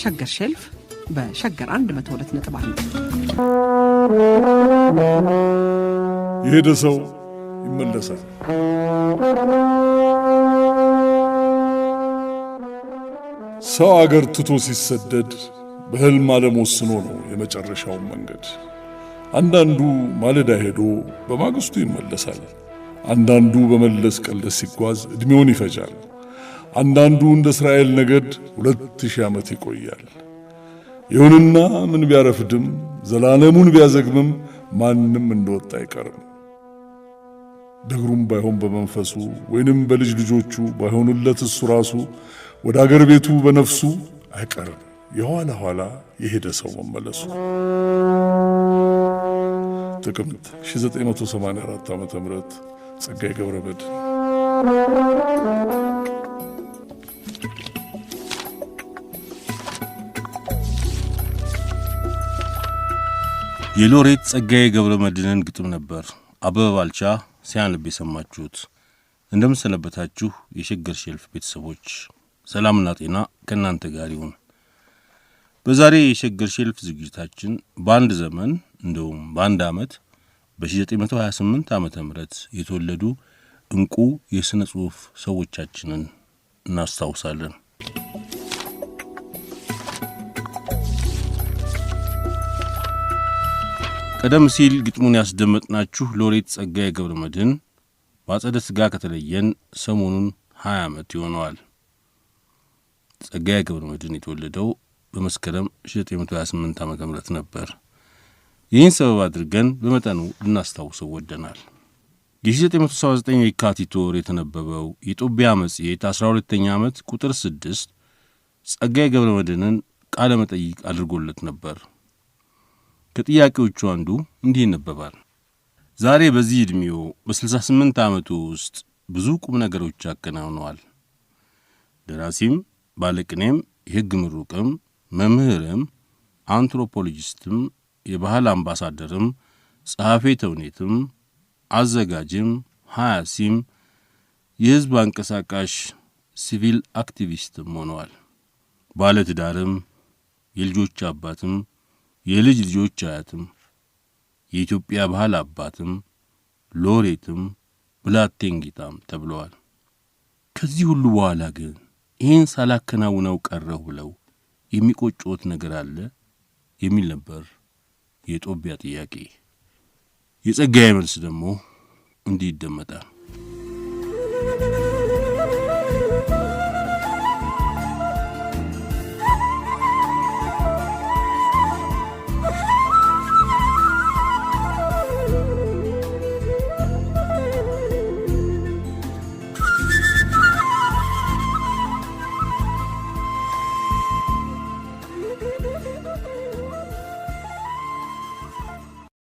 ሸገር ሼልፍ በሸገር 102.1 የሄደ ሰው ይመለሳል። ሰው አገር ትቶ ሲሰደድ በህልም ዓለም ወስኖ ነው የመጨረሻው መንገድ። አንዳንዱ ማለዳ ሄዶ በማግስቱ ይመለሳል። አንዳንዱ በመለስ ቀለስ ሲጓዝ እድሜውን ይፈጃል። አንዳንዱ እንደ እስራኤል ነገድ 2000 ዓመት ይቆያል። ይሁንና ምን ቢያረፍድም ዘላለሙን ቢያዘግምም ማንም እንደወጣ አይቀርም። ደግሩም ባይሆን በመንፈሱ ወይንም በልጅ ልጆቹ ባይሆኑለት እሱ ራሱ ወደ አገር ቤቱ በነፍሱ አይቀርም የኋላ ኋላ የሄደ ሰው መመለሱ። ጥቅምት 1984 ዓ.ም ጸጋዬ ገብረመድኅን። የሎሬት ጸጋዬ ገብረመድኅንን ግጥም ነበር አበበ ባልቻ ሲያነብ የሰማችሁት። እንደምሰነበታችሁ የሸገር ሼልፍ ቤተሰቦች፣ ሰላምና ጤና ከእናንተ ጋር ይሁን። በዛሬ የሸገር ሼልፍ ዝግጅታችን በአንድ ዘመን እንደውም በአንድ ዓመት በ1928 ዓመተ ምህረት የተወለዱ እንቁ የሥነ ጽሑፍ ሰዎቻችንን እናስታውሳለን። ቀደም ሲል ግጥሙን ያስደመጥናችሁ ሎሬት ጸጋዬ ገብረመድኅን በአጸደ ሥጋ ከተለየን ሰሞኑን 20 ዓመት ይሆነዋል። ጸጋዬ ገብረመድኅን የተወለደው በመስከረም 1928 ዓመተ ምህረት ነበር። ይህን ሰበብ አድርገን በመጠኑ ልናስታውሰው ወደናል። የ1979 የካቲት ወር የተነበበው የጦቢያ መጽሔት 12ኛ ዓመት ቁጥር 6 ጸጋዬ ገብረመድኅንን ቃለ መጠይቅ አድርጎለት ነበር። ከጥያቄዎቹ አንዱ እንዲህ ይነበባል። ዛሬ በዚህ ዕድሜው በ68 ዓመቱ ውስጥ ብዙ ቁም ነገሮች አከናውነዋል። ደራሲም፣ ባለቅኔም፣ የሕግ ምሩቅም፣ መምህርም፣ አንትሮፖሎጂስትም፣ የባህል አምባሳደርም፣ ጸሐፌ ተውኔትም፣ አዘጋጅም፣ ሐያሲም፣ የሕዝብ አንቀሳቃሽ ሲቪል አክቲቪስትም ሆነዋል። ባለ ትዳርም፣ የልጆች አባትም፣ የልጅ ልጆች አያትም፣ የኢትዮጵያ ባህል አባትም፣ ሎሬትም፣ ብላቴን ጌታም ተብለዋል። ከዚህ ሁሉ በኋላ ግን ይህን ሳላከናውነው ቀረሁ ብለው የሚቆጮት ነገር አለ የሚል ነበር የጦቢያ ጥያቄ። የጸጋዬ መልስ ደግሞ እንዲህ ይደመጣል።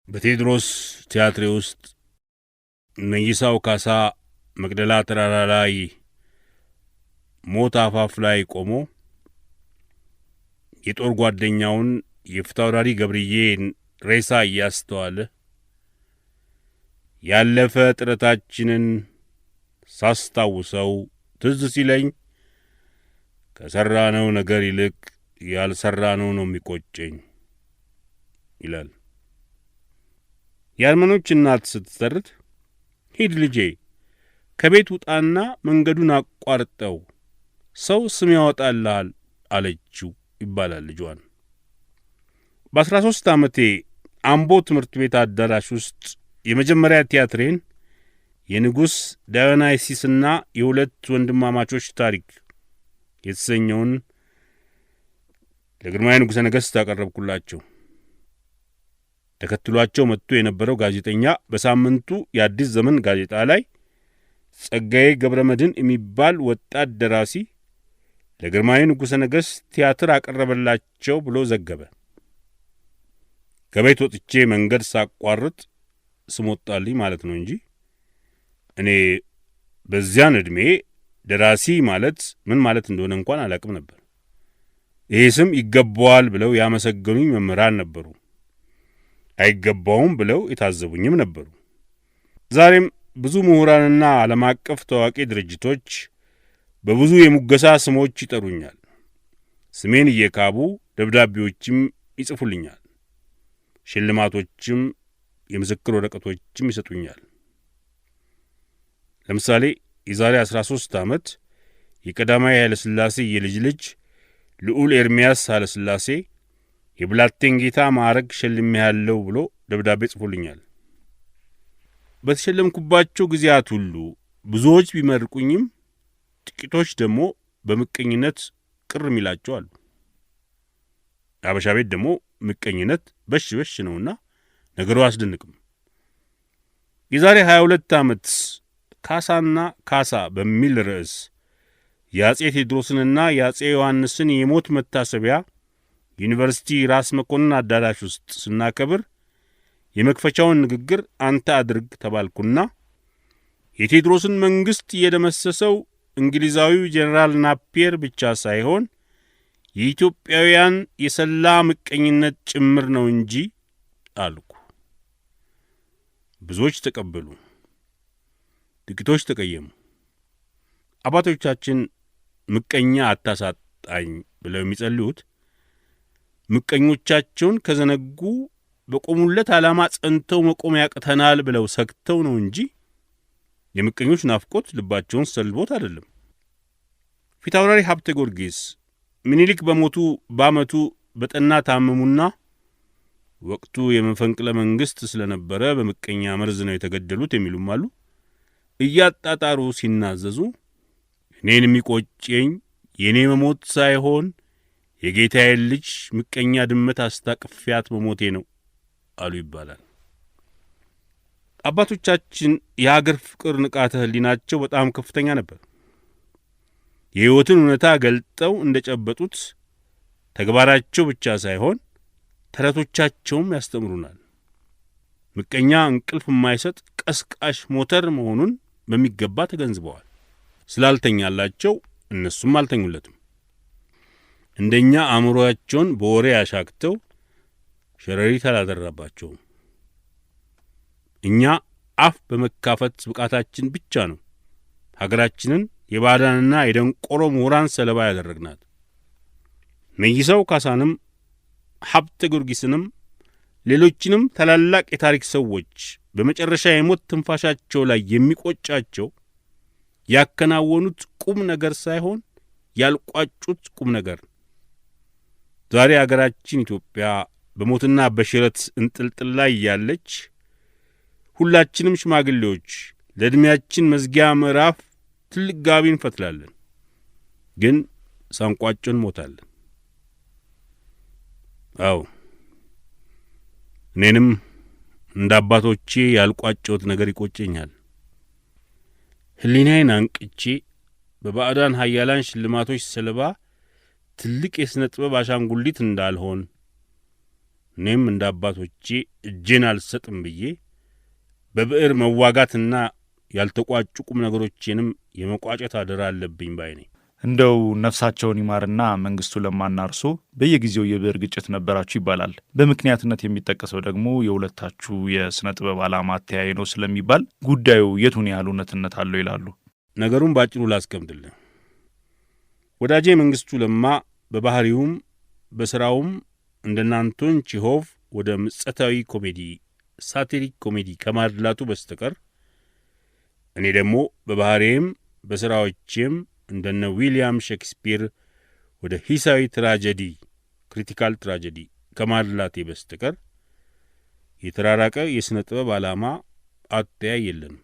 በቴዎድሮስ ቲያትሬ ውስጥ ነይሳው ካሳ መቅደላ ተራራ ላይ ሞት አፋፍ ላይ ቆሞ የጦር ጓደኛውን የፊታውራሪ ገብርዬን ሬሳ እያስተዋለ ያለፈ ጥረታችንን ሳስታውሰው ትዝ ሲለኝ ከሠራነው ነገር ይልቅ ያልሠራነው ነው የሚቆጨኝ ይላል። የአርመኖች እናት ስትተርት ሂድ ልጄ ከቤት ውጣና መንገዱን አቋርጠው ሰው ስም ያወጣልሃል አለችው ይባላል ልጇን። በ13 ዓመቴ አምቦ ትምህርት ቤት አዳራሽ ውስጥ የመጀመሪያ ቲያትሬን የንጉሥ ዳዮናይሲስና የሁለት ወንድማማቾች ታሪክ የተሰኘውን ለግርማዊ ንጉሠ ነገሥት አቀረብኩላቸው። ተከትሏቸው መጥቶ የነበረው ጋዜጠኛ በሳምንቱ የአዲስ ዘመን ጋዜጣ ላይ ጸጋዬ ገብረመድኅን የሚባል ወጣት ደራሲ ለግርማዊ ንጉሠ ነገሥት ቲያትር አቀረበላቸው ብሎ ዘገበ። ከቤት ወጥቼ መንገድ ሳቋርጥ ስም ወጣልኝ ማለት ነው እንጂ እኔ በዚያን ዕድሜ ደራሲ ማለት ምን ማለት እንደሆነ እንኳን አላቅም ነበር። ይህ ስም ይገባዋል ብለው ያመሰገኑኝ መምህራን ነበሩ። አይገባውም ብለው የታዘቡኝም ነበሩ። ዛሬም ብዙ ምሁራንና ዓለም አቀፍ ታዋቂ ድርጅቶች በብዙ የሙገሳ ስሞች ይጠሩኛል። ስሜን እየካቡ ደብዳቤዎችም ይጽፉልኛል። ሽልማቶችም የምስክር ወረቀቶችም ይሰጡኛል። ለምሳሌ የዛሬ 13 ዓመት የቀዳማዊ ኃይለ ሥላሴ የልጅ ልጅ ልዑል ኤርምያስ ኃይለ ሥላሴ የብላቴን ጌታ ማዕረግ ሸልሜያለሁ ብሎ ደብዳቤ ጽፎልኛል። በተሸለምኩባቸው ጊዜያት ሁሉ ብዙዎች ቢመርቁኝም ጥቂቶች ደግሞ በምቀኝነት ቅር የሚላቸው አሉ። የአበሻ ቤት ደግሞ ምቀኝነት በሽ በሽ ነውና ነገሩ አያስደንቅም። የዛሬ 22 ዓመት ካሳና ካሳ በሚል ርዕስ የአጼ ቴዎድሮስንና የአጼ ዮሐንስን የሞት መታሰቢያ ዩኒቨርሲቲ ራስ መኮንን አዳራሽ ውስጥ ስናከብር የመክፈቻውን ንግግር አንተ አድርግ ተባልኩና የቴዎድሮስን መንግሥት የደመሰሰው እንግሊዛዊው ጄኔራል ናፒየር ብቻ ሳይሆን የኢትዮጵያውያን የሰላ ምቀኝነት ጭምር ነው እንጂ አልኩ። ብዙዎች ተቀበሉ፣ ጥቂቶች ተቀየሙ። አባቶቻችን ምቀኛ አታሳጣኝ ብለው የሚጸልዩት ምቀኞቻቸውን ከዘነጉ በቆሙለት ዓላማ ጸንተው መቆም ያቅተናል ብለው ሰግተው ነው እንጂ የምቀኞች ናፍቆት ልባቸውን ሰልቦት አይደለም። ፊታውራሪ ሀብተ ጊዮርጊስ ምኒልክ በሞቱ በዓመቱ በጠና ታመሙና ወቅቱ የመፈንቅለ መንግሥት ስለነበረ በምቀኛ መርዝ ነው የተገደሉት የሚሉም አሉ። እያጣጣሩ ሲናዘዙ እኔን የሚቆጨኝ የእኔ መሞት ሳይሆን የጌታዬን ልጅ ምቀኛ ድመት አስታቅፊያት መሞቴ ነው አሉ ይባላል። አባቶቻችን የአገር ፍቅር ንቃተ ሕሊናቸው በጣም ከፍተኛ ነበር። የሕይወትን እውነታ ገልጠው እንደ ጨበጡት ተግባራቸው ብቻ ሳይሆን ተረቶቻቸውም ያስተምሩናል። ምቀኛ እንቅልፍ የማይሰጥ ቀስቃሽ ሞተር መሆኑን በሚገባ ተገንዝበዋል። ስላልተኛላቸው እነሱም አልተኙለትም። እንደኛ አእምሮአቸውን በወሬ ያሻክተው ሸረሪት አላደራባቸውም። እኛ አፍ በመካፈት ብቃታችን ብቻ ነው ሀገራችንን የባዕዳንና የደንቆሮ ምሁራን ሰለባ ያደረግናት። መይሰው ካሳንም ሀብተ ጊዮርጊስንም ሌሎችንም ታላላቅ የታሪክ ሰዎች በመጨረሻ የሞት ትንፋሻቸው ላይ የሚቆጫቸው ያከናወኑት ቁም ነገር ሳይሆን ያልቋጩት ቁም ነገር። ዛሬ አገራችን ኢትዮጵያ በሞትና በሽረት እንጥልጥል ላይ ያለች፣ ሁላችንም ሽማግሌዎች ለዕድሜያችን መዝጊያ ምዕራፍ ትልቅ ጋቢ እንፈትላለን፣ ግን ሳንቋጭ እንሞታለን። አዎ እኔንም እንደ አባቶቼ ያልቋጨሁት ነገር ይቆጨኛል። ሕሊናዬን አንቅቼ በባዕዳን ኃያላን ሽልማቶች ሰለባ ትልቅ የሥነ ጥበብ አሻንጉሊት እንዳልሆን እኔም እንደ አባቶቼ እጄን አልሰጥም ብዬ በብዕር መዋጋትና ያልተቋጩ ቁም ነገሮቼንም የመቋጨት አደራ አለብኝ ባይ ነኝ። እንደው ነፍሳቸውን ይማርና መንግስቱ ለማና እርሶ በየጊዜው የብዕር ግጭት ነበራችሁ ይባላል። በምክንያትነት የሚጠቀሰው ደግሞ የሁለታችሁ የሥነ ጥበብ ዓላማ አተያይ ነው ስለሚባል ጉዳዩ የቱን ያህል እውነትነት አለው ይላሉ? ነገሩን ባጭሩ ላስቀምጥልህ። ወዳጄ መንግስቱ ለማ በባህሪውም በሥራውም እንደነ አንቶን ቼሆቭ ወደ ምጸታዊ ኮሜዲ ሳቲሪክ ኮሜዲ ከማድላቱ በስተቀር እኔ ደግሞ በባህሪዬም በሥራዎቼም እንደነ ዊሊያም ሼክስፒር ወደ ሂሳዊ ትራጀዲ ክሪቲካል ትራጀዲ ከማድላቴ በስተቀር የተራራቀ የሥነ ጥበብ ዓላማ አተያይ የለንም።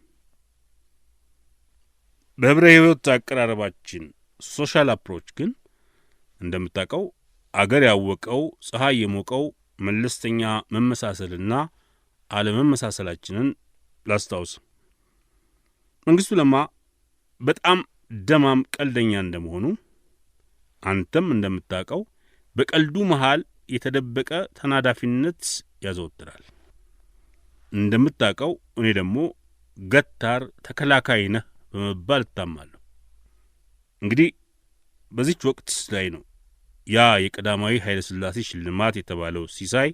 በህብረ ሕይወት አቀራረባችን ሶሻል አፕሮች ግን እንደምታውቀው አገር ያወቀው ፀሐይ የሞቀው መለስተኛ መመሳሰልና አለመመሳሰላችንን ላስታውስ። መንግስቱ ለማ በጣም ደማም ቀልደኛ እንደመሆኑ አንተም እንደምታውቀው በቀልዱ መሃል የተደበቀ ተናዳፊነት ያዘወትራል። እንደምታውቀው እኔ ደግሞ ገታር ተከላካይ ነህ በመባል እታማለሁ። እንግዲህ በዚች ወቅት ላይ ነው ያ የቀዳማዊ ኃይለ ሥላሴ ሽልማት የተባለው ሲሳይ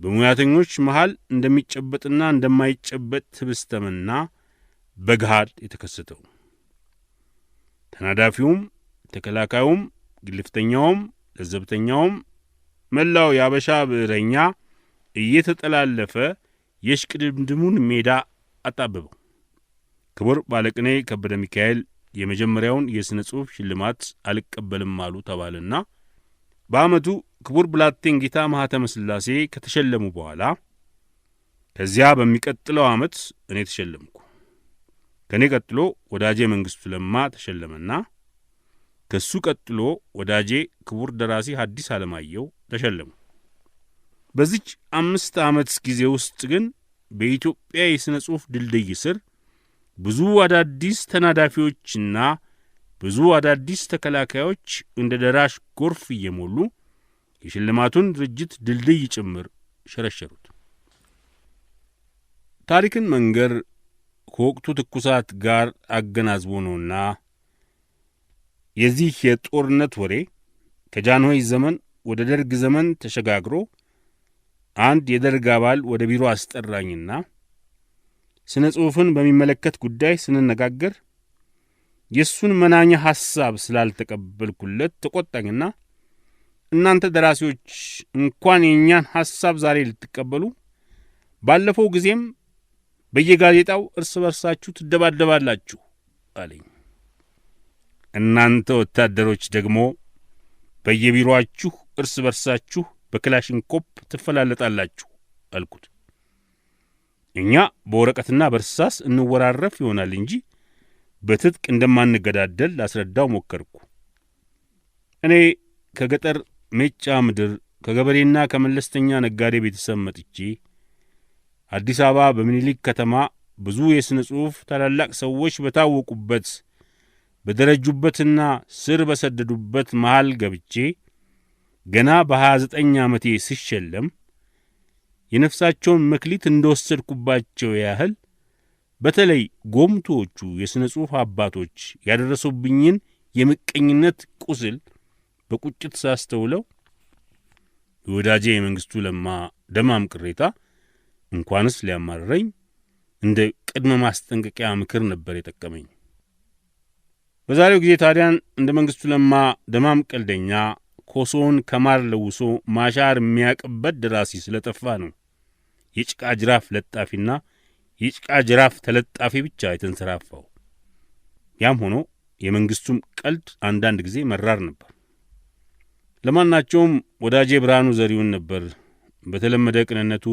በሙያተኞች መሃል እንደሚጨበጥና እንደማይጨበጥ ትብስተምና በግሃድ የተከሰተው። ተናዳፊውም ተከላካዩም ግልፍተኛውም ለዘብተኛውም መላው ያበሻ ብዕረኛ እየተጠላለፈ የሽቅድምድሙን ሜዳ አጣበበው። ክቡር ባለቅኔ ከበደ ሚካኤል የመጀመሪያውን የሥነ ጽሑፍ ሽልማት አልቀበልም አሉ ተባለና በዓመቱ ክቡር ብላቴን ጌታ ማኅተመ ሥላሴ ከተሸለሙ በኋላ ከዚያ በሚቀጥለው ዓመት እኔ ተሸለምኩ። ከእኔ ቀጥሎ ወዳጄ መንግሥቱ ለማ ተሸለመና ከሱ ቀጥሎ ወዳጄ ክቡር ደራሲ ሐዲስ ዓለማየሁ ተሸለሙ። በዚች 5 ዓመት ጊዜ ውስጥ ግን በኢትዮጵያ የሥነ ጽሑፍ ድልድይ ስር ብዙ አዳዲስ ተናዳፊዎችና ብዙ አዳዲስ ተከላካዮች እንደ ደራሽ ጎርፍ እየሞሉ የሽልማቱን ድርጅት ድልድይ ጭምር ሸረሸሩት። ታሪክን መንገር ከወቅቱ ትኩሳት ጋር አገናዝቦ ነውና የዚህ የጦርነት ወሬ ከጃንሆይ ዘመን ወደ ደርግ ዘመን ተሸጋግሮ አንድ የደርግ አባል ወደ ቢሮ አስጠራኝና ስነ ጽሑፍን በሚመለከት ጉዳይ ስንነጋገር የሱን መናኛ ሐሳብ ስላልተቀበልኩለት ተቆጣኝና እናንተ ደራሲዎች እንኳን የኛን ሐሳብ ዛሬ ልትቀበሉ ባለፈው ጊዜም በየጋዜጣው እርስ በርሳችሁ ትደባደባላችሁ አለኝ። እናንተ ወታደሮች ደግሞ በየቢሮአችሁ እርስ በርሳችሁ በክላሽንኮፕ ትፈላለጣላችሁ አልኩት። እኛ በወረቀትና በርሳስ እንወራረፍ ይሆናል እንጂ በትጥቅ እንደማንገዳደል ላስረዳው ሞከርኩ። እኔ ከገጠር ሜጫ ምድር ከገበሬና ከመለስተኛ ነጋዴ ቤተሰብ መጥቼ አዲስ አበባ በምኒልክ ከተማ ብዙ የሥነ ጽሑፍ ታላላቅ ሰዎች በታወቁበት በደረጁበትና ስር በሰደዱበት መሃል ገብቼ ገና በ29 ዓመቴ ስሸለም የነፍሳቸውን መክሊት እንደወሰድኩባቸው ያህል በተለይ ጎምቶቹ የሥነ ጽሑፍ አባቶች ያደረሱብኝን የምቀኝነት ቁስል በቁጭት ሳስተውለው የወዳጄ የመንግሥቱ ለማ ደማም ቅሬታ እንኳንስ ሊያማርረኝ እንደ ቅድመ ማስጠንቀቂያ ምክር ነበር የጠቀመኝ። በዛሬው ጊዜ ታዲያን እንደ መንግሥቱ ለማ ደማም ቀልደኛ ኮሶውን ከማር ለውሶ ማሻር የሚያቅበት ደራሲ ስለጠፋ ነው የጭቃ ጅራፍ ለጣፊና የጭቃ ጅራፍ ተለጣፊ ብቻ የተንሰራፋው። ያም ሆኖ የመንግሥቱም ቀልድ አንዳንድ ጊዜ መራር ነበር። ለማናቸውም ወዳጄ ብርሃኑ ዘሪሁን ነበር በተለመደ ቅንነቱ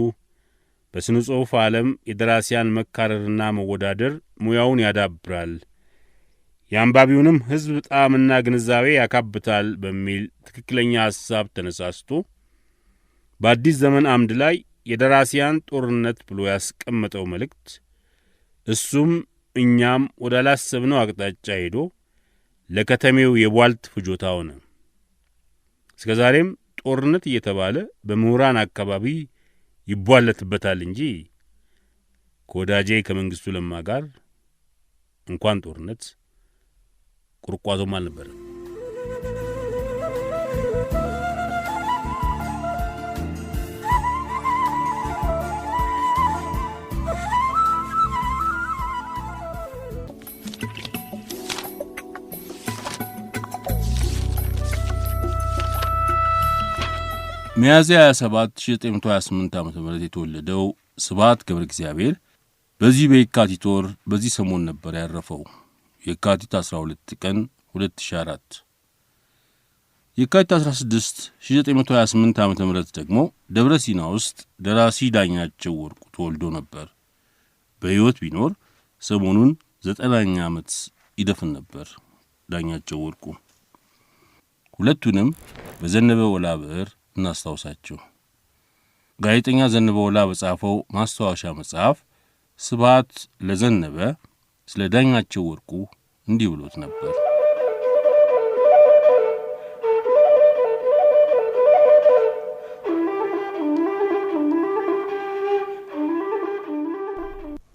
በስነ ጽሑፍ ዓለም የደራሲያን መካረርና መወዳደር ሙያውን ያዳብራል፣ የአንባቢውንም ሕዝብ ጣዕምና ግንዛቤ ያካብታል በሚል ትክክለኛ ሐሳብ ተነሳስቶ በአዲስ ዘመን አምድ ላይ የደራሲያን ጦርነት ብሎ ያስቀመጠው መልእክት እሱም እኛም ወዳላሰብነው አቅጣጫ ሄዶ ለከተሜው የቧልት ፍጆታ ሆነ። እስከ ዛሬም ጦርነት እየተባለ በምሁራን አካባቢ ይቧለትበታል እንጂ ከወዳጄ ከመንግሥቱ ለማ ጋር እንኳን ጦርነት ቁርቋዞም አልነበረም። ሚያዝያ 27 1928 ዓ.ም የተወለደው ስብሐት ገብረ እግዚአብሔር በዚህ በየካቲት ወር በዚህ ሰሞን ነበር ያረፈው። የካቲት 12 ቀን 2004። የካቲት 16 1928 ዓ.ም ደግሞ ደብረ ሲና ውስጥ ደራሲ ዳኛቸው ወርቁ ተወልዶ ነበር። በሕይወት ቢኖር ሰሞኑን 90ኛ ዓመት ይደፍን ነበር ዳኛቸው ወርቁ። ሁለቱንም በዘነበ ወላ ብዕር እናስታውሳቸው። ጋዜጠኛ ዘነበ ወላ በጻፈው ማስታወሻ መጽሐፍ ስብሐት ለዘነበ ስለ ዳኛቸው ወርቁ እንዲህ ብሎት ነበር።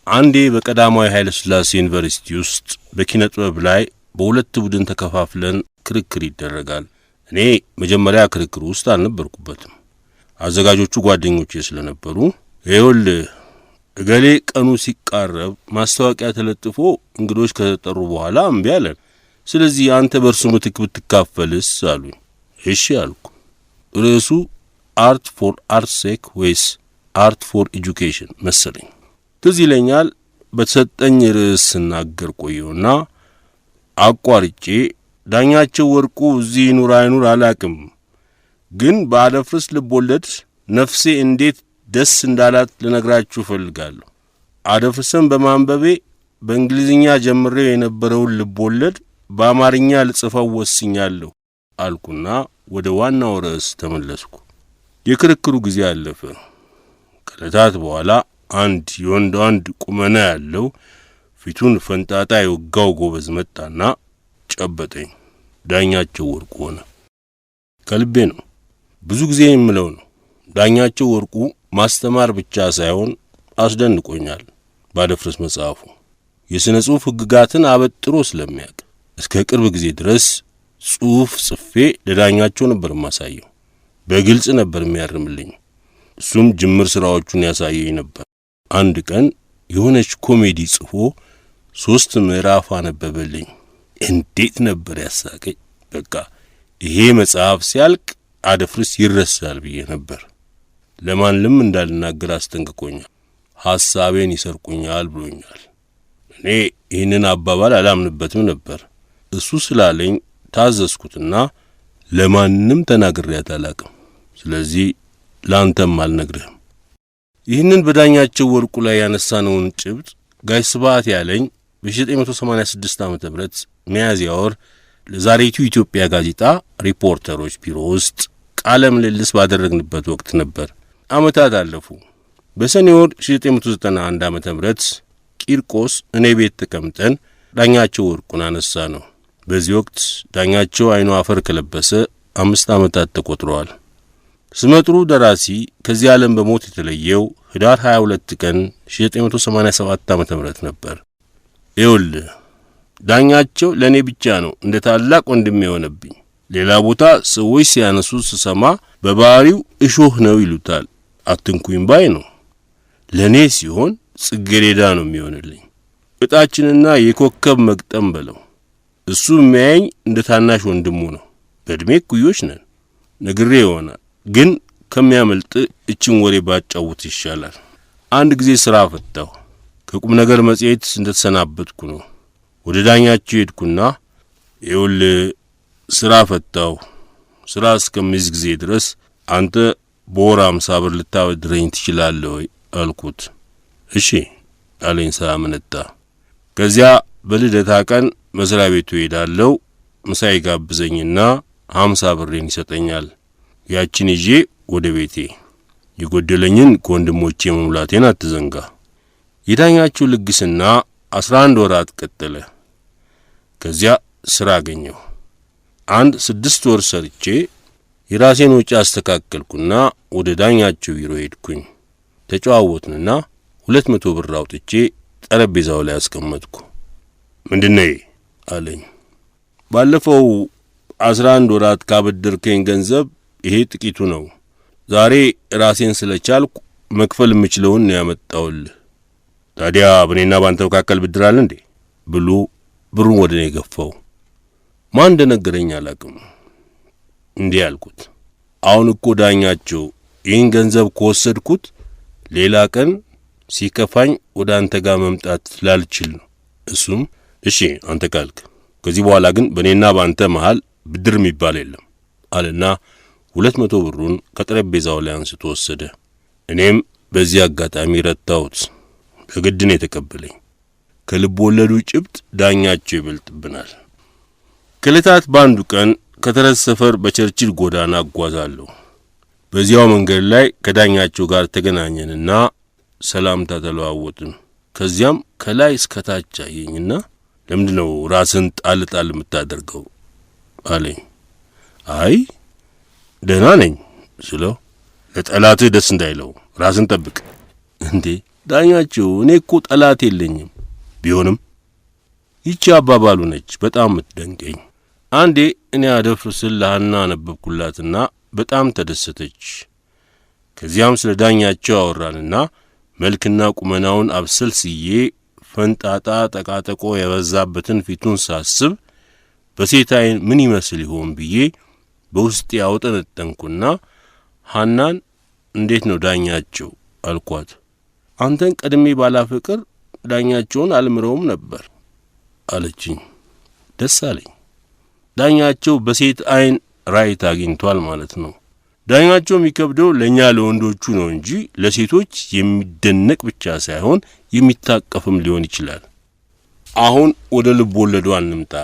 አንዴ በቀዳማዊ ኃይለ ሥላሴ ዩኒቨርሲቲ ውስጥ በኪነ ጥበብ ላይ በሁለት ቡድን ተከፋፍለን ክርክር ይደረጋል። እኔ መጀመሪያ ክርክሩ ውስጥ አልነበርኩበትም። አዘጋጆቹ ጓደኞቼ ስለነበሩ ይኸውልህ እገሌ ቀኑ ሲቃረብ ማስታወቂያ ተለጥፎ እንግዶች ከተጠሩ በኋላ እምቢ አለን። ስለዚህ አንተ በእርሱ ምትክ ብትካፈልስ አሉኝ። እሺ አልኩ። ርዕሱ አርት ፎር አርት ሴክ ወይስ አርት ፎር ኤጁኬሽን መሰለኝ። ትዝ ይለኛል በተሰጠኝ ርዕስ ስናገር ቆየውና አቋርጬ ዳኛቸው ወርቁ እዚህ ኑር አይኑር አላቅም፣ ግን በአደፍርስ ልቦለድ ነፍሴ እንዴት ደስ እንዳላት ልነግራችሁ ፈልጋለሁ። አደፍርስን በማንበቤ በእንግሊዝኛ ጀምሬው የነበረውን ልቦለድ በአማርኛ ልጽፈው ወስኛለሁ አልኩና ወደ ዋናው ርዕስ ተመለስኩ። የክርክሩ ጊዜ አለፈ። ከለታት በኋላ አንድ የወንድ ቁመና ያለው ፊቱን ፈንጣጣ የወጋው ጎበዝ መጣና ጨበጠኝ። ዳኛቸው ወርቁ ሆነ። ከልቤ ነው። ብዙ ጊዜ የምለው ነው። ዳኛቸው ወርቁ ማስተማር ብቻ ሳይሆን አስደንቆኛል። ባደፍርስ መጽሐፉ የሥነ ጽሑፍ ሕግጋትን አበጥሮ ስለሚያውቅ እስከ ቅርብ ጊዜ ድረስ ጽሑፍ ጽፌ ለዳኛቸው ነበር ማሳየው። በግልጽ ነበር የሚያርምልኝ። እሱም ጅምር ሥራዎቹን ያሳየኝ ነበር። አንድ ቀን የሆነች ኮሜዲ ጽፎ 3 ምዕራፍ አነበበልኝ። እንዴት ነበር ያሳቀኝ! በቃ ይሄ መጽሐፍ ሲያልቅ አደፍርስ ይረሳል ብዬ ነበር። ለማንም እንዳልናገር አስጠንቅቆኛል። ሐሳቤን ይሰርቁኛል ብሎኛል። እኔ ይህንን አባባል አላምንበትም ነበር። እሱ ስላለኝ ታዘዝኩትና ለማንም ተናግሬያት አላቅም። ስለዚህ ላንተም አልነግርህም። ይህንን በዳኛቸው ወርቁ ላይ ያነሳነውን ጭብጥ ጋሽ ስብሐት ያለኝ በ1986 ዓ.ም ሚያዝያ ወር ለዛሬቱ ኢትዮጵያ ጋዜጣ ሪፖርተሮች ቢሮ ውስጥ ቃለ ምልልስ ባደረግንበት ወቅት ነበር። ዓመታት አለፉ። በሰኔ ወር 1991 ዓ.ም ቂርቆስ እኔ ቤት ተቀምጠን ዳኛቸው ወርቁን አነሳ ነው። በዚህ ወቅት ዳኛቸው አይኑ አፈር ከለበሰ 5 ዓመታት ተቆጥረዋል። ስመጥሩ ደራሲ ከዚህ ዓለም በሞት የተለየው ህዳር 22 ቀን 1987 ዓ.ም ነበር። ይኸውልህ ዳኛቸው ለእኔ ብቻ ነው እንደ ታላቅ ወንድም የሆነብኝ። ሌላ ቦታ ሰዎች ሲያነሱ ስሰማ በባህሪው እሾህ ነው ይሉታል። አትንኩኝ ባይ ነው። ለእኔ ሲሆን ጽጌረዳ ነው የሚሆንልኝ። እጣችንና የኮከብ መግጠም በለው። እሱ የሚያየኝ እንደ ታናሽ ወንድሙ ነው። በእድሜ ኩዮች ነን። ነግሬ ይሆናል፣ ግን ከሚያመልጥ እችን ወሬ ባጫውት ይሻላል። አንድ ጊዜ ሥራ ፈታሁ። ከቁም ነገር መጽሔት እንደተሰናበትኩ ነው ወደ ዳኛቸው ሄድኩና ይኸውልህ ሥራ ፈታሁ። ሥራ እስከሚይዝ ጊዜ ድረስ አንተ በወር 50 ብር ልታበድረኝ ትችላለህ ወይ አልኩት። እሺ አለኝ ሳያመነታ። ከዚያ በልደታ ቀን መስሪያ ቤቱ ሄዳለሁ። ምሳ ይጋብዘኝና 50 ብሬን ይሰጠኛል። ያችን ይዤ ወደ ቤቴ። የጎደለኝን ከወንድሞቼ መሙላቴን አትዘንጋ። የዳኛቸው ልግስና 11 ወራት ቀጠለ። ከዚያ ሥራ አገኘሁ። 6 ወር ሰርቼ የራሴን ወጪ አስተካከልኩና ወደ ዳኛቸው ቢሮ ሄድኩኝ። ተጨዋወትንና 200 ብር አውጥቼ ጠረጴዛው ላይ አስቀመጥኩ። ምንድነው አለኝ። ባለፈው 11 ወራት ካበደርከኝ ገንዘብ ይሄ ጥቂቱ ነው። ዛሬ ራሴን ስለቻልኩ መክፈል የምችለውን ነው ያመጣውልህ። ታዲያ በኔና ባንተ መካከል ብድር አለ እንዴ ብሎ ብሩን ወደ እኔ ገፋው። ማን እንደነገረኝ አላቅም። እንዲህ አልኩት፣ አሁን እኮ ዳኛቸው ይህን ገንዘብ ከወሰድኩት ሌላ ቀን ሲከፋኝ ወደ አንተ ጋር መምጣት ላልችል ነው። እሱም እሺ አንተ ካልክ፣ ከዚህ በኋላ ግን በኔና ባንተ መሃል ብድር የሚባል የለም አለና 200 ብሩን ከጠረጴዛው ላይ አንስቶ ወሰደ። እኔም በዚህ አጋጣሚ ረታሁት። በግድ ነው የተቀበለኝ። ከልብ ወለዱ ጭብጥ ዳኛቸው ይበልጥብናል። ከለታት በአንዱ ቀን ከተረት ሰፈር በቸርችል ጎዳና አጓዛለሁ። በዚያው መንገድ ላይ ከዳኛቸው ጋር ተገናኘንና ሰላምታ ተለዋወጥን። ከዚያም ከላይ እስከ ታች አየኝና ለምንድነው ራስን ጣል ጣል የምታደርገው አለኝ። አይ ደህና ነኝ ስለው ለጠላትህ ደስ እንዳይለው ራስን ጠብቅ። እንዴ ዳኛቸው እኔ እኮ ጠላት የለኝም። ቢሆንም ይቺ አባባሉ ነች በጣም ምትደንቀኝ። አንዴ እኔ አደፍርስን ለሃና አነበብኩላትና በጣም ተደሰተች። ከዚያም ስለ ዳኛቸው አወራንና መልክና ቁመናውን አብሰልስዬ ፈንጣጣ ጠቃጠቆ የበዛበትን ፊቱን ሳስብ በሴት ዓይን ምን ይመስል ይሆን ብዬ በውስጤ አውጠነጠንኩና ሐናን እንዴት ነው ዳኛቸው አልኳት። አንተን ቀድሜ ባላፍቅር ዳኛቸውን አልምረውም ነበር አለችኝ። ደስ አለኝ። ዳኛቸው በሴት አይን ራይት አግኝቷል ማለት ነው። ዳኛቸው የሚከብደው ለኛ ለወንዶቹ ነው እንጂ ለሴቶች የሚደነቅ ብቻ ሳይሆን የሚታቀፍም ሊሆን ይችላል። አሁን ወደ ልብ ወለዱ አንምጣ።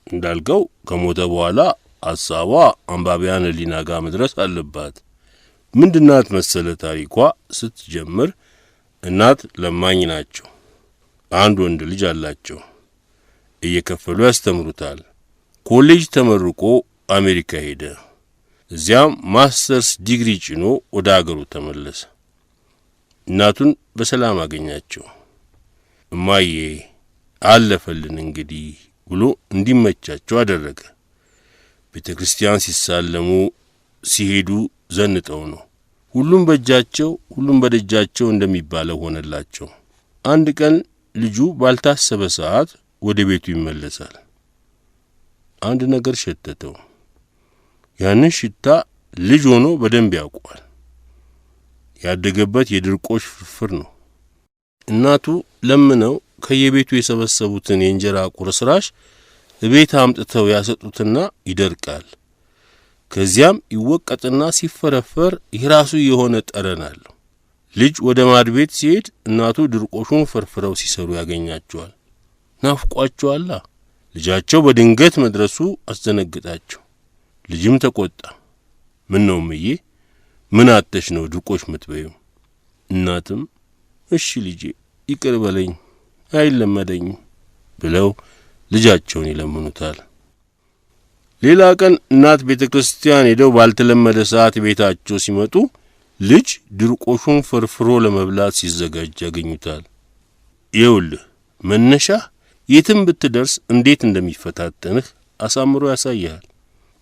እንዳልከው ከሞተ በኋላ ሐሳቧ አንባቢያን ሕሊና ጋር መድረስ አለባት። ምንድናት መሰለ ታሪኳ ስትጀምር እናት ለማኝ ናቸው። አንድ ወንድ ልጅ አላቸው። እየከፈሉ ያስተምሩታል። ኮሌጅ ተመርቆ አሜሪካ ሄደ። እዚያም ማስተርስ ዲግሪ ጭኖ ወደ አገሩ ተመለሰ። እናቱን በሰላም አገኛቸው። እማዬ አለፈልን እንግዲህ ብሎ እንዲመቻቸው አደረገ። ቤተ ክርስቲያን ሲሳለሙ ሲሄዱ ዘንጠው ነው። ሁሉም በእጃቸው ሁሉም በደጃቸው እንደሚባለው ሆነላቸው። አንድ ቀን ልጁ ባልታሰበ ሰዓት ወደ ቤቱ ይመለሳል። አንድ ነገር ሸተተው። ያንን ሽታ ልጅ ሆኖ በደንብ ያውቀዋል። ያደገበት የድርቆሽ ፍርፍር ነው። እናቱ ለምነው ከየቤቱ የሰበሰቡትን የእንጀራ ቁርስራሽ ቤት አምጥተው ያሰጡትና ይደርቃል። ከዚያም ይወቀጥና ሲፈረፈር የራሱ የሆነ ጠረን አለው። ልጅ ወደ ማድ ቤት ሲሄድ እናቱ ድርቆሹን ፈርፍረው ሲሰሩ ያገኛቸዋል። ናፍቋቸዋል። ልጃቸው በድንገት መድረሱ አስደነግጣቸው። ልጅም ተቆጣ። ምን ነው እምዬ፣ ምን አተሽ ነው ድርቆሽ ምትበዩ? እናትም እሺ ልጄ ይቅር በለኝ አይለመደኝም ብለው ልጃቸውን ይለምኑታል። ሌላ ቀን እናት ቤተ ክርስቲያን ሄደው ባልተለመደ ሰዓት ቤታቸው ሲመጡ ልጅ ድርቆሹን ፈርፍሮ ለመብላት ሲዘጋጅ ያገኙታል። ይኸውልህ መነሻ የትም ብትደርስ እንዴት እንደሚፈታተንህ አሳምሮ ያሳያል።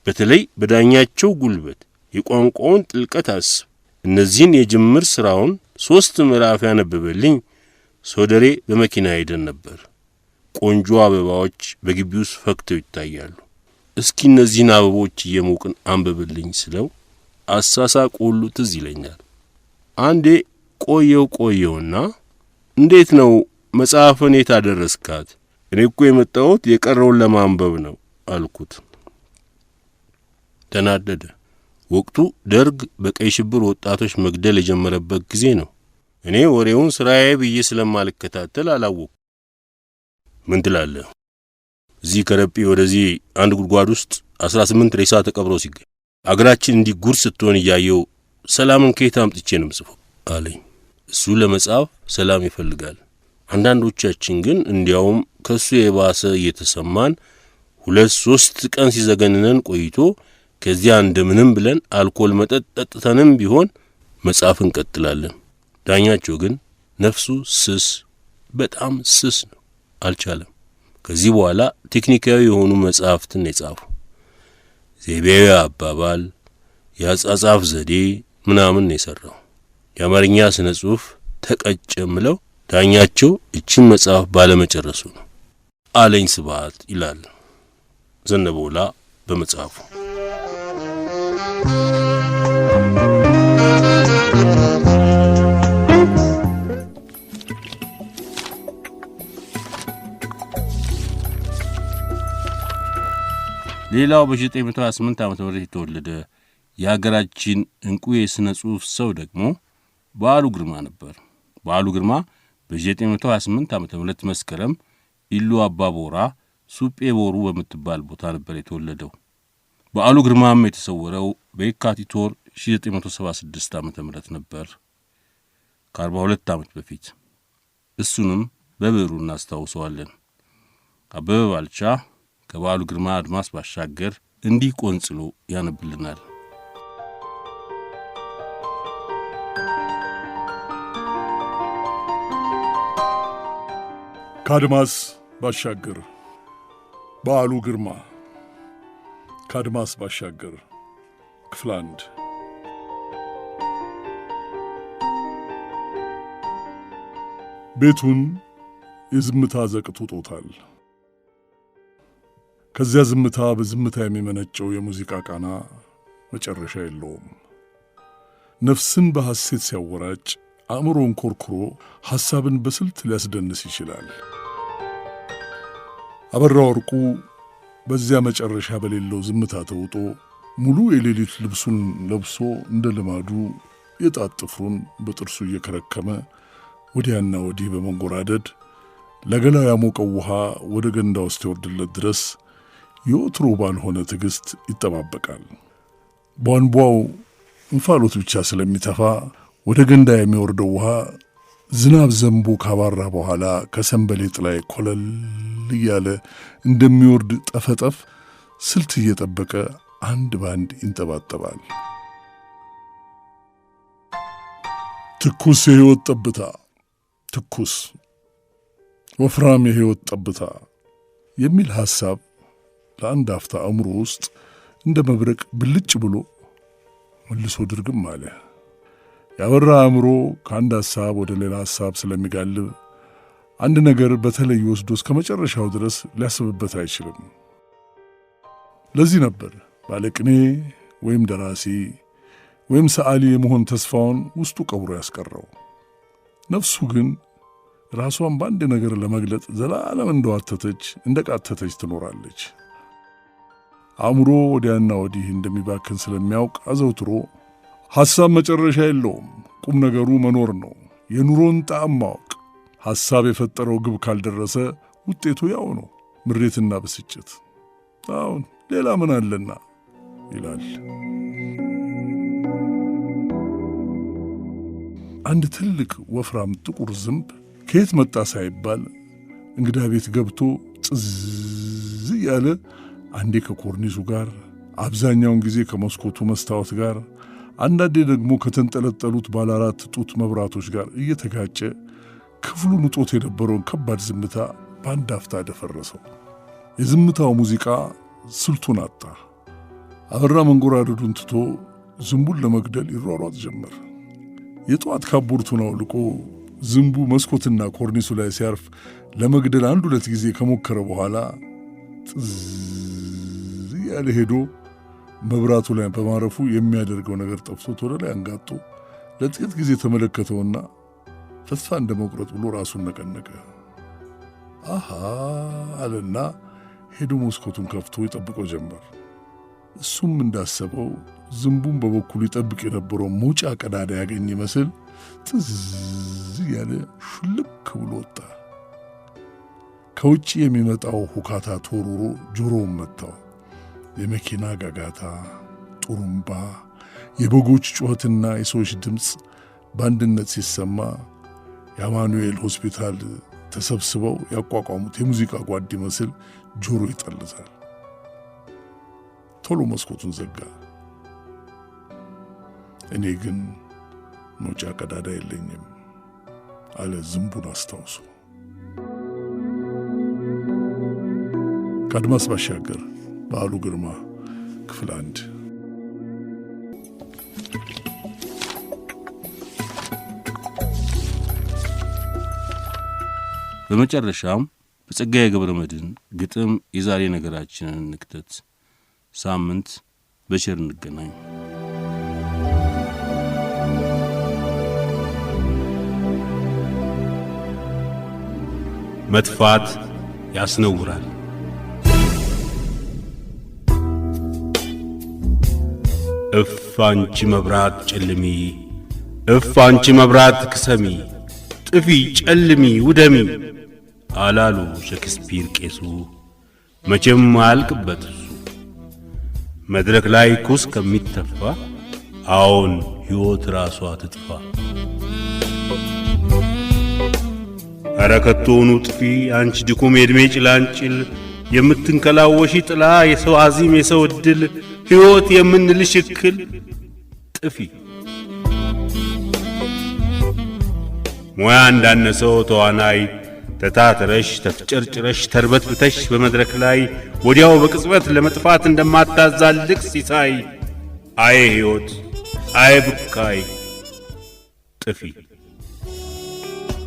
በተለይ በዳኛቸው ጉልበት የቋንቋውን ጥልቀት አስብ። እነዚህን የጅምር ሥራውን 3 ምዕራፍ ያነበበልኝ ሶደሬ በመኪና ሄደን ነበር። ቆንጆ አበባዎች በግቢ ውስጥ ፈክተው ይታያሉ። እስኪ እነዚህን አበቦች እየሞቅን አንብብልኝ ስለው አሳሳቅ ሁሉ ትዝ ይለኛል። አንዴ ቆየውና እንዴት ነው መጽሐፍን የት አደረስካት? እኔ እኮ የመጣሁት የቀረውን ለማንበብ ነው አልኩት። ተናደደ። ወቅቱ ደርግ በቀይ ሽብር ወጣቶች መግደል የጀመረበት ጊዜ ነው። እኔ ወሬውን ስራዬ ብዬ ስለማልከታተል አላወቅኩም። ምን ትላለህ? እዚህ ከረጴ ወደዚህ አንድ ጉድጓድ ውስጥ 18 ሬሳ ተቀብረው ሲገኝ አገራችን እንዲህ ጉር ስትሆን እያየው ሰላምን ከየት አምጥቼ ነው የምጽፈው አለኝ። እሱ ለመጻፍ ሰላም ይፈልጋል። አንዳንዶቻችን ግን እንዲያውም ከሱ የባሰ እየተሰማን 2-3 ቀን ሲዘገንነን ቆይቶ ከዚያ እንደምንም ብለን አልኮል መጠጥ ጠጥተንም ቢሆን መጻፍ እንቀጥላለን። ዳኛቸው ግን ነፍሱ ስስ በጣም ስስ ነው። አልቻለም። ከዚህ በኋላ ቴክኒካዊ የሆኑ መጽሐፍትን የጻፉ ዘይቤያዊ አባባል፣ የአጻጻፍ ዘዴ ምናምን የሰራው የአማርኛ ስነ ጽሑፍ ተቀጨምለው ዳኛቸው እቺን መጽሐፍ ባለመጨረሱ ነው አለኝ ስብሐት ይላል ዘነበወላ በመጽሐፉ። ሌላው በ1928 ዓመተ ምህረት የተወለደ የሀገራችን እንቁ የሥነ ጽሑፍ ሰው ደግሞ በዓሉ ግርማ ነበር። በዓሉ ግርማ በ1928 ዓመተ ምህረት መስከረም ኢሉ አባቦራ ሱጴ ቦሩ በምትባል ቦታ ነበር የተወለደው። በዓሉ ግርማም የተሰወረው በየካቲት ወር 1976 ዓመተ ምህረት ነበር፣ ከ42 ዓመት በፊት። እሱንም በብዕሩ እናስታውሰዋለን። አበበ ባልቻ ከበዓሉ ግርማ አድማስ ባሻገር እንዲህ ቆንጽሎ ያነብልናል። ከአድማስ ባሻገር በዓሉ ግርማ። ከአድማስ ባሻገር ክፍል 1። ቤቱን የዝምታ ዘቅት ውጦታል። ከዚያ ዝምታ በዝምታ የሚመነጨው የሙዚቃ ቃና መጨረሻ የለውም። ነፍስን በሐሴት ሲያወራጭ አእምሮን ኮርኩሮ ሐሳብን በስልት ሊያስደንስ ይችላል። አበራ ወርቁ በዚያ መጨረሻ በሌለው ዝምታ ተውጦ ሙሉ የሌሊት ልብሱን ለብሶ እንደ ልማዱ የጣት ጥፍሩን በጥርሱ እየከረከመ ወዲያና ወዲህ በመንጎራደድ ለገላው ያሞቀው ውሃ ወደ ገንዳ ውስጥ ይወርድለት ድረስ የወትሮ ባልሆነ ትዕግስት ይጠባበቃል። ቧንቧው እንፋሎት ብቻ ስለሚተፋ ወደ ገንዳ የሚወርደው ውሃ ዝናብ ዘንቦ ካባራ በኋላ ከሰንበሌጥ ላይ ኮለል እያለ እንደሚወርድ ጠፈጠፍ ስልት እየጠበቀ አንድ ባንድ ይንጠባጠባል። ትኩስ የሕይወት ጠብታ፣ ትኩስ ወፍራም የሕይወት ጠብታ የሚል ሐሳብ ለአንድ አፍታ አእምሮ ውስጥ እንደ መብረቅ ብልጭ ብሎ መልሶ ድርግም አለ። ያበራ አእምሮ ከአንድ ሐሳብ ወደ ሌላ ሐሳብ ስለሚጋልብ አንድ ነገር በተለይ ወስዶ እስከ መጨረሻው ድረስ ሊያስብበት አይችልም። ለዚህ ነበር ባለቅኔ ወይም ደራሲ ወይም ሰዓሊ የመሆን ተስፋውን ውስጡ ቀብሮ ያስቀረው። ነፍሱ ግን ራሷን በአንድ ነገር ለመግለጥ ዘላለም እንደዋተተች እንደቃተተች ትኖራለች። አእምሮ ወዲያና ወዲህ እንደሚባክን ስለሚያውቅ አዘውትሮ ሐሳብ መጨረሻ የለውም፣ ቁም ነገሩ መኖር ነው፣ የኑሮን ጣዕም ማወቅ፣ ሐሳብ የፈጠረው ግብ ካልደረሰ ውጤቱ ያው ነው፣ ምሬትና ብስጭት። አሁን ሌላ ምን አለና ይላል። አንድ ትልቅ ወፍራም ጥቁር ዝንብ ከየት መጣ ሳይባል እንግዳ ቤት ገብቶ ጽዝ ያለ አንዴ ከኮርኒሱ ጋር፣ አብዛኛውን ጊዜ ከመስኮቱ መስታወት ጋር፣ አንዳንዴ ደግሞ ከተንጠለጠሉት ባለ 4 ጡት መብራቶች ጋር እየተጋጨ ክፍሉን ውጦት የነበረውን ከባድ ዝምታ በአንድ አፍታ ደፈረሰው። የዝምታው ሙዚቃ ስልቱን አጣ። አበራ መንጎራደዱን ትቶ ዝንቡን ለመግደል ይሯሯጥ ጀመር። የጠዋት ካቦርቱን አውልቆ ዝንቡ መስኮትና ኮርኒሱ ላይ ሲያርፍ ለመግደል 1-2 ጊዜ ከሞከረ በኋላ ጥዝ ያለ ሄዶ መብራቱ ላይ በማረፉ የሚያደርገው ነገር ጠፍቶት ወደ ላይ አንጋጦ ለጥቂት ጊዜ ተመለከተውና ተስፋ እንደመቁረጥ ብሎ ራሱን ነቀነቀ። አሃ አለና ሄዶ መስኮቱን ከፍቶ ይጠብቀው ጀመር። እሱም እንዳሰበው ዝንቡን በበኩሉ ይጠብቅ የነበረው መውጫ ቀዳዳ ያገኝ ይመስል ጥዝ ያለ ሹልክ ብሎ ወጣ። ከውጭ የሚመጣው ሁካታ ተወርውሮ ጆሮውን መታው። የመኪና ጋጋታ፣ ጡሩምባ፣ የበጎች ጩኸትና የሰዎች ድምፅ በአንድነት ሲሰማ የአማኑኤል ሆስፒታል ተሰብስበው ያቋቋሙት የሙዚቃ ጓድ ይመስል ጆሮ ይጠልዛል። ቶሎ መስኮቱን ዘጋ። እኔ ግን መውጫ ቀዳዳ የለኝም አለ ዝንቡን አስታውሶ። ከአድማስ ባሻገር በዓሉ ግርማ ክፍል 1። በመጨረሻም በጸጋዬ ገብረመድኅን ግጥም የዛሬ ነገራችንን እንክተት። ሳምንት በቸር እንገናኝ። መጥፋት ያስነውራል። እፍ አንቺ መብራት ጨልሚ፣ እፍ አንቺ መብራት ክሰሚ፣ ጥፊ ጨልሚ ውደሚ አላሉ ሼክስፒር ቄሱ። መቼም አያልቅበት እሱ መድረክ ላይ ኩስ ከሚተፋ አዎን ሕይወት ራሷ ትጥፋ። ኧረ ከቶውኑ ጥፊ አንቺ ድኩም የዕድሜ ጭላንጭል፣ የምትንከላወሺ ጥላ የሰው አዚም የሰው ዕድል ሕይወት የምንልሽ እክል ጥፊ። ሙያ እንዳነሰው ተዋናይ ተታትረሽ ተፍጨርጭረሽ ተርበትብተሽ በመድረክ ላይ ወዲያው በቅጽበት ለመጥፋት እንደማታዛልቅ ሲሳይ አይ ሕይወት አይ ብካይ ጥፊ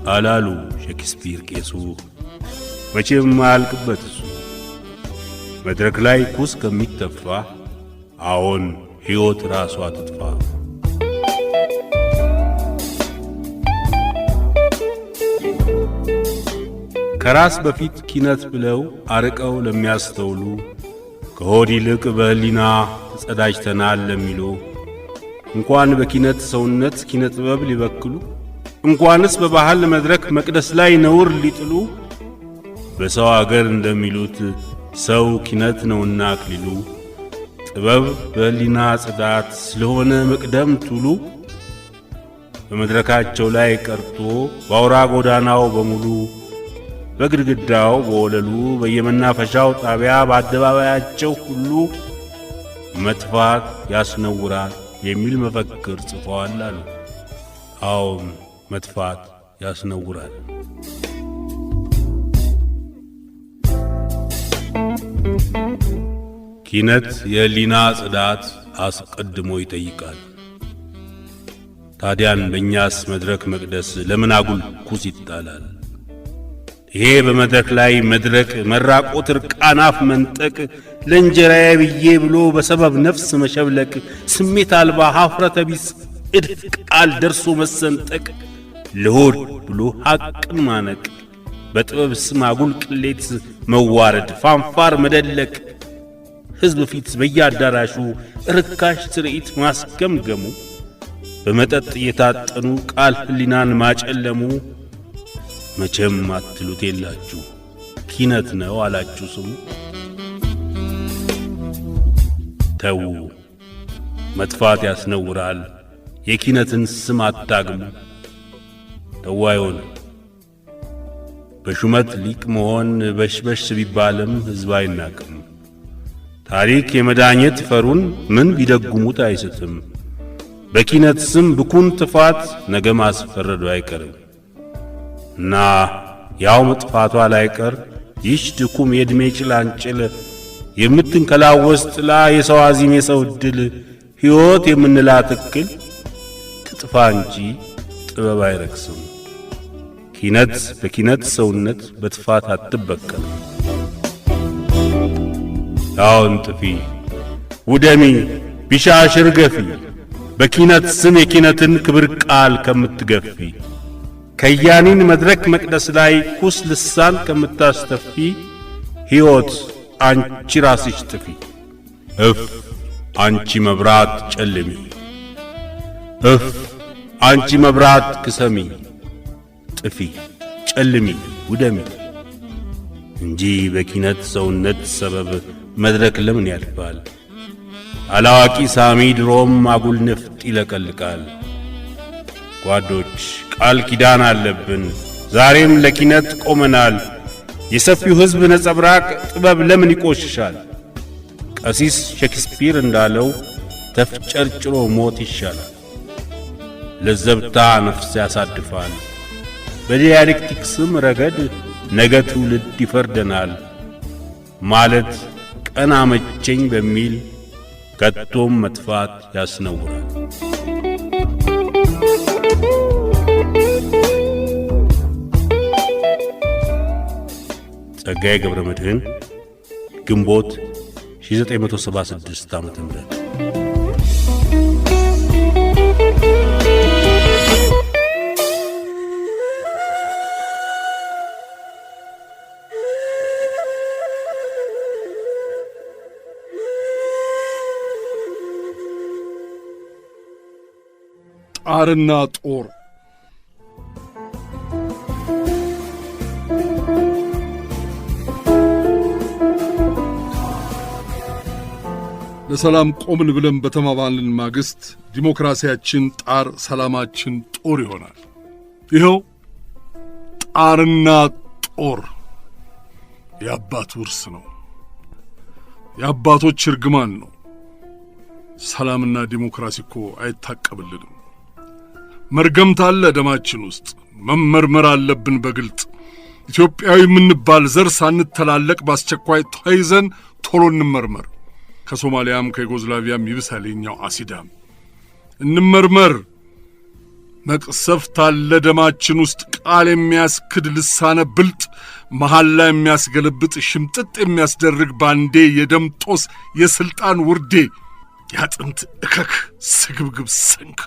አላሉ ሼክስፒር ቄሱ። መቼም አያልቅበት እሱ መድረክ ላይ ኩስ ከሚተፋ አዎን ሕይወት ራሷ ትጥፋ። ከራስ በፊት ኪነት ብለው አርቀው ለሚያስተውሉ ከሆድ ይልቅ በህሊና ተጸዳጅተናል ለሚሉ እንኳን በኪነት ሰውነት ኪነ ጥበብ ሊበክሉ እንኳንስ በባህል መድረክ መቅደስ ላይ ነውር ሊጥሉ በሰው አገር እንደሚሉት ሰው ኪነት ነውና አክሊሉ ጥበብ በህሊና ጽዳት ስለሆነ መቅደም ቱሉ በመድረካቸው ላይ ቀርቶ ባውራ ጎዳናው በሙሉ በግድግዳው በወለሉ በየመናፈሻው ጣቢያ በአደባባያቸው ሁሉ መጥፋት ያስነውራል የሚል መፈክር ጽፈዋል አሉ። አዎን መጥፋት ያስነውራል። ኪነት የህሊና ጽዳት አስቀድሞ ይጠይቃል። ታዲያን በእኛስ መድረክ መቅደስ ለምን አጉል ኩስ ይጣላል? ይሄ በመድረክ ላይ መድረክ መራቆት ርቃናፍ መንጠቅ ለእንጀራዬ ብዬ ብሎ በሰበብ ነፍስ መሸብለቅ ስሜት አልባ ኀፍረተ ቢስ እድፍ ቃል ደርሶ መሰንጠቅ ለሆድ ብሎ ሐቅን ማነቅ በጥበብ ስም አጉል ቅሌት መዋረድ ፋንፋር መደለቅ ሕዝብ ፊት በያዳራሹ ርካሽ ትርኢት ማስገምገሙ በመጠጥ የታጠኑ ቃል ህሊናን ማጨለሙ መቼም አትሉት የላችሁ ኪነት ነው አላችሁ ስሙ። ተው መጥፋት ያስነውራል የኪነትን ስም አታግሙ። ተው አይሆንም በሹመት ሊቅ መሆን በሽበሽ ቢባልም ሕዝብ አይናቅም። ታሪክ የመዳኘት ፈሩን ምን ቢደጉሙት አይስትም። በኪነት ስም ብኩን ጥፋት ነገ ማስፈረዱ አይቀርም እና ያው መጥፋቷ ላይቀር ይሽ ድኩም የዕድሜ ጭላንጭል የምትንከላወስ ጥላ የሰው አዚም የሰው ዕድል ሕይወት የምንላት እክል ትጥፋ እንጂ ጥበብ አይረክስም። ኪነት በኪነት ሰውነት በጥፋት አትበቀልም። አዎን ጥፊ ውደሚ ቢሻሽር ገፊ በኪነት ስም የኪነትን ክብር ቃል ከምትገፊ ከያኒን መድረክ መቅደስ ላይ ኩስ ልሳን ከምታስተፊ ሕይወት አንቺ ራስሽ ጥፊ። እፍ አንቺ መብራት ጨልሚ እፍ አንቺ መብራት ክሰሚ ጥፊ ጨልሚ ውደሚ እንጂ በኪነት ሰውነት ሰበብ መድረክ ለምን ያልፋል? አላዋቂ ሳሚ ድሮም አጉል ንፍጥ ይለቀልቃል። ጓዶች ቃል ኪዳን አለብን ዛሬም ለኪነት ቆመናል። የሰፊው ሕዝብ ነጸብራቅ ጥበብ ለምን ይቆሽሻል? ቀሲስ ሼክስፒር እንዳለው ተፍጨርጭሮ ሞት ይሻላል። ለዘብታ ነፍስ ያሳድፋል። በዲያሌክቲክ ስም ረገድ ነገ ትውልድ ይፈርደናል ማለት ቀና መቸኝ በሚል ከቶም መጥፋት ያስነውራል። ጸጋዬ ገብረ መድኅን ግንቦት 1976 ዓ.ም። ጣርና ጦር ለሰላም ቆምን ብለን በተማማልን ማግስት ዲሞክራሲያችን ጣር፣ ሰላማችን ጦር ይሆናል። ይኸው ጣርና ጦር የአባት ውርስ ነው፣ የአባቶች እርግማን ነው። ሰላምና ዲሞክራሲ እኮ አይታቀብልንም። መርገምት አለ ደማችን ውስጥ፣ መመርመር አለብን በግልጥ። ኢትዮጵያዊ የምንባል ዘር ሳንተላለቅ በአስቸኳይ ተይዘን ቶሎ እንመርመር። ከሶማሊያም ከዩጎዝላቪያም ይብሳል የኛው አሲዳም። እንመርመር። መቅሰፍት አለ ደማችን ውስጥ፣ ቃል የሚያስክድ ልሳነ ብልጥ መሃል ላይ የሚያስገለብጥ ሽምጥጥ የሚያስደርግ ባንዴ የደም ጦስ የስልጣን ውርዴ ያጥንት እከክ ስግብግብ ስንክ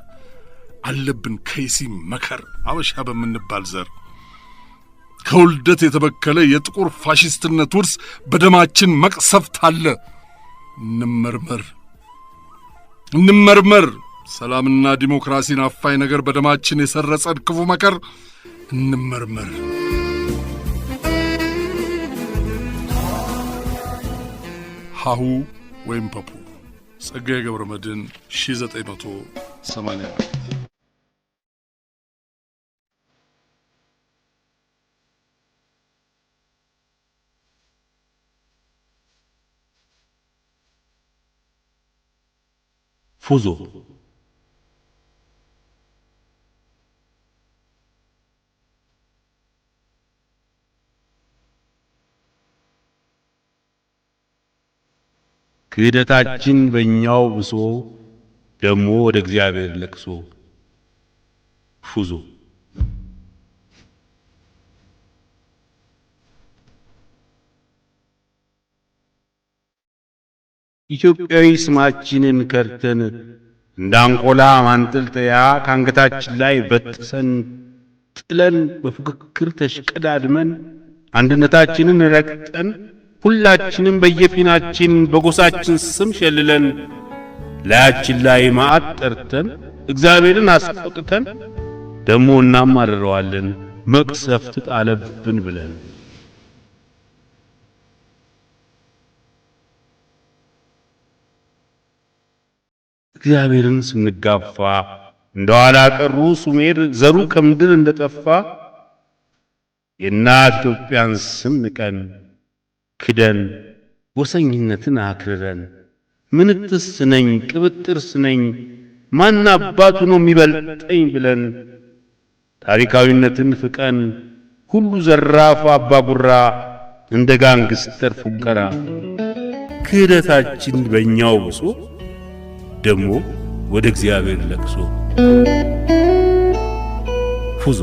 አለብን ከይሲ መከር አበሻ በምንባል ዘር ከውልደት የተበከለ የጥቁር ፋሽስትነት ውርስ በደማችን መቅሰፍት አለ። እንመርመር ሰላምና ዲሞክራሲን አፋይ ነገር በደማችን የሰረጸን ክፉ መከር እንመርመር። ሀሁ ወይም ፐፑ ጸጋዬ ገብረመድኅን 1980 ፉዞ ክህደታችን በእኛው ብሶ ደሞ ወደ እግዚአብሔር ለቅሶ ፉዞ ኢትዮጵያዊ ስማችንን ከርተን እንዳንቆላ ማንጠልጠያ ካንገታችን ላይ በጥሰን ጥለን በፍክክር ተሽቀዳድመን አንድነታችንን ረግጠን ሁላችንም በየፊናችን በጎሳችን ስም ሸልለን ላያችን ላይ ማዕት ጠርተን እግዚአብሔርን አስፈቅተን ደሞ እናማርረዋለን መቅሰፍት ጣለብን ብለን። እግዚአብሔርን ስንጋፋ እንደኋላ ቀሩ ሱሜር ዘሩ ከምድር እንደጠፋ የእናት ኢትዮጵያን ስም ንቀን ክደን ወሰኝነትን አክርረን ምንትስ ነኝ ቅብጥርስ ነኝ ማን አባቱ ነው የሚበልጠኝ ብለን ታሪካዊነትን ፍቀን ሁሉ ዘራፍ አባጉራ እንደ ጋንግስተር ፉከራ ክህደታችን በእኛው ብሶ ደሞ ወደ እግዚአብሔር ለቅሶ ፉዞ